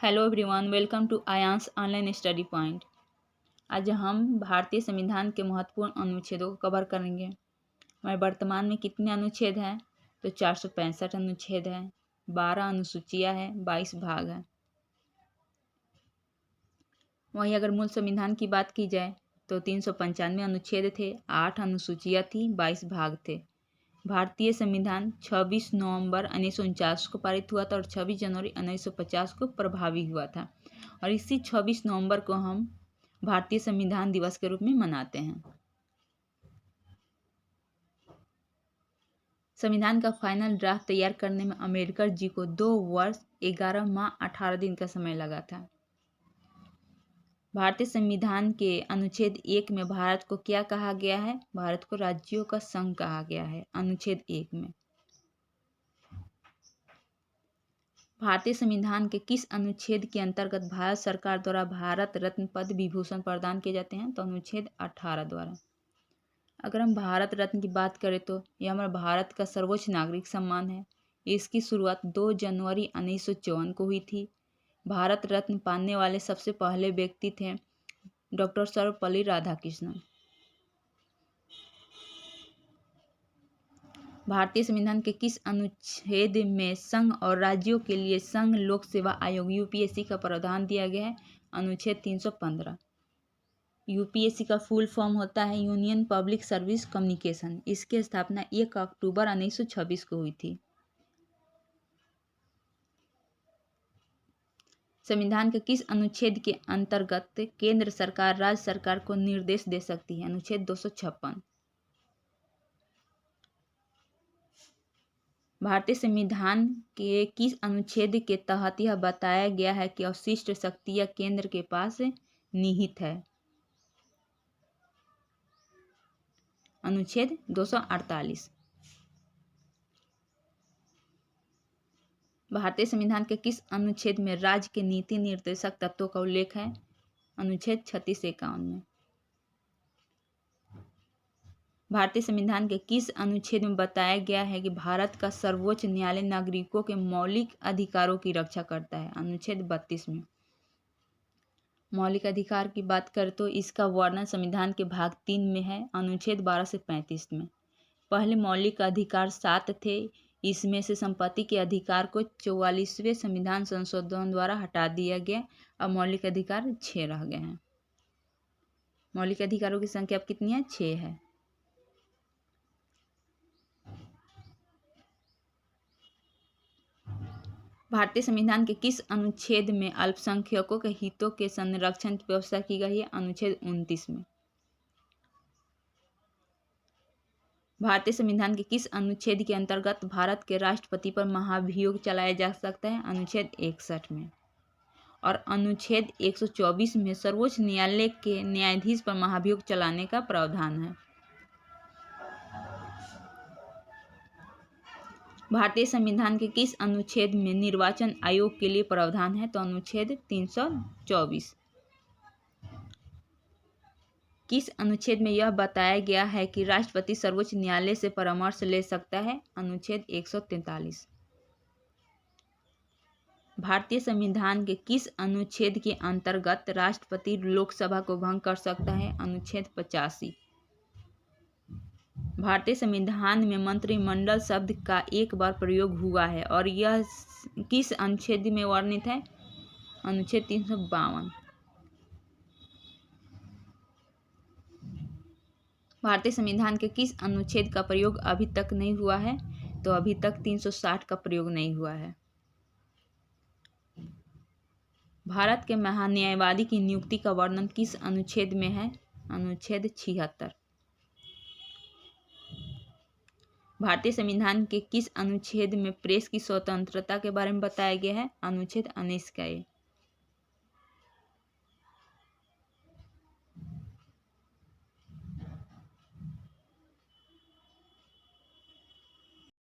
Hello everyone, welcome to Ayans online study point. आज हम भारतीय संविधान के महत्वपूर्ण अनुच्छेदों को कवर करेंगे। हमारे वर्तमान में कितने अनुच्छेद हैं? तो 465 अनुच्छेद हैं, 12 अनुसूचियां हैं, 22 भाग हैं। वहीं अगर मूल संविधान की बात की जाए तो 395 अनुच्छेद थे, 8 अनुसूचियां थी, 22 भाग थे। भारतीय संविधान 26 नवंबर 1949 को पारित हुआ था और 26 जनवरी 1950 को प्रभावी हुआ था। और इसी 26 नवंबर को हम भारतीय संविधान दिवस के रूप में मनाते हैं। संविधान का फाइनल ड्राफ्ट तैयार करने में अम्बेडकर जी को 2 वर्ष 11 माह 18 दिन का समय लगा था। भारतीय संविधान के अनुच्छेद 1 में भारत को क्या कहा गया है? भारत को राज्यों का संघ कहा गया है अनुच्छेद 1 में। भारतीय संविधान के किस अनुच्छेद के अंतर्गत भारत सरकार द्वारा भारत रत्न पद्म विभूषण प्रदान किए जाते हैं? तो अनुच्छेद 18 द्वारा। अगर हम भारत रत्न की बात करें तो यह हमारे भारत का सर्वोच्च नागरिक सम्मान है। इसकी शुरुआत 2 जनवरी 1954 को हुई थी। भारत रत्न पाने वाले सबसे पहले व्यक्ति थे डॉक्टर सर्वपल्ली राधाकृष्णन। भारतीय संविधान के किस अनुच्छेद में संघ और राज्यों के लिए संघ लोक सेवा आयोग यूपीएससी का प्रावधान दिया गया है? अनुच्छेद 315। यूपीएससी का फुल फॉर्म होता है यूनियन पब्लिक सर्विस कम्युनिकेशन। इसकी स्थापना 1 अक्टूबर 1926 को हुई थी। संविधान के किस अनुच्छेद के अंतर्गत केंद्र सरकार राज्य सरकार को निर्देश दे सकती है? अनुच्छेद 256। भारतीय संविधान के किस अनुच्छेद के तहत यह बताया गया है कि अवशिष्ट शक्तियां केंद्र के पास निहित है? अनुच्छेद 248। भारतीय संविधान के किस अनुच्छेद में राज्य के नीति निर्देशक तत्वों का उल्लेख है? अनुच्छेद 36 से 51 में। भारतीय संविधान के किस अनुच्छेद में बताया गया है कि भारत का सर्वोच्च न्यायालय नागरिकों के मौलिक अधिकारों की रक्षा करता है? अनुच्छेद 32 में। मौलिक अधिकार की बात करें तो इसका वर्णन संविधान के भाग 3 में है, अनुच्छेद 12 से 35 में। पहले मौलिक अधिकार 7 थे। इसमें से संपत्ति के अधिकार को 44वें संविधान संशोधन द्वारा हटा दिया गया। अब मौलिक अधिकार 6 रह गए हैं। मौलिक अधिकारों की संख्या अब कितनी है? 6 है। भारतीय संविधान के किस अनुच्छेद में अल्पसंख्यकों के हितों के संरक्षण की व्यवस्था की गई है? अनुच्छेद 29 में। भारतीय संविधान के किस अनुच्छेद के अंतर्गत भारत के राष्ट्रपति पर महाभियोग चलाया जा सकता है? अनुच्छेद 61 में। और अनुच्छेद 124 में सर्वोच्च न्यायालय के न्यायाधीश पर महाभियोग चलाने का प्रावधान है। भारतीय संविधान के किस अनुच्छेद में निर्वाचन आयोग के लिए प्रावधान है? तो अनुच्छेद 324। किस अनुच्छेद में यह बताया गया है कि राष्ट्रपति सर्वोच्च न्यायालय से परामर्श ले सकता है? अनुच्छेद 143। भारतीय संविधान के किस अनुच्छेद के अंतर्गत राष्ट्रपति लोकसभा को भंग कर सकता है? अनुच्छेद 85। भारतीय संविधान में मंत्रिमंडल शब्द का एक बार प्रयोग हुआ है और यह किस अनुच्छेद में वर्णित है? अनुच्छेद 352। भारतीय संविधान के किस अनुच्छेद का प्रयोग अभी तक नहीं हुआ है? तो अभी तक 360 का प्रयोग नहीं हुआ है। भारत के महान्यायवादी की नियुक्ति का वर्णन किस अनुच्छेद में है? अनुच्छेद 76। भारतीय संविधान के किस अनुच्छेद में प्रेस की स्वतंत्रता के बारे में बताया गया है? अनुच्छेद 19 का ये।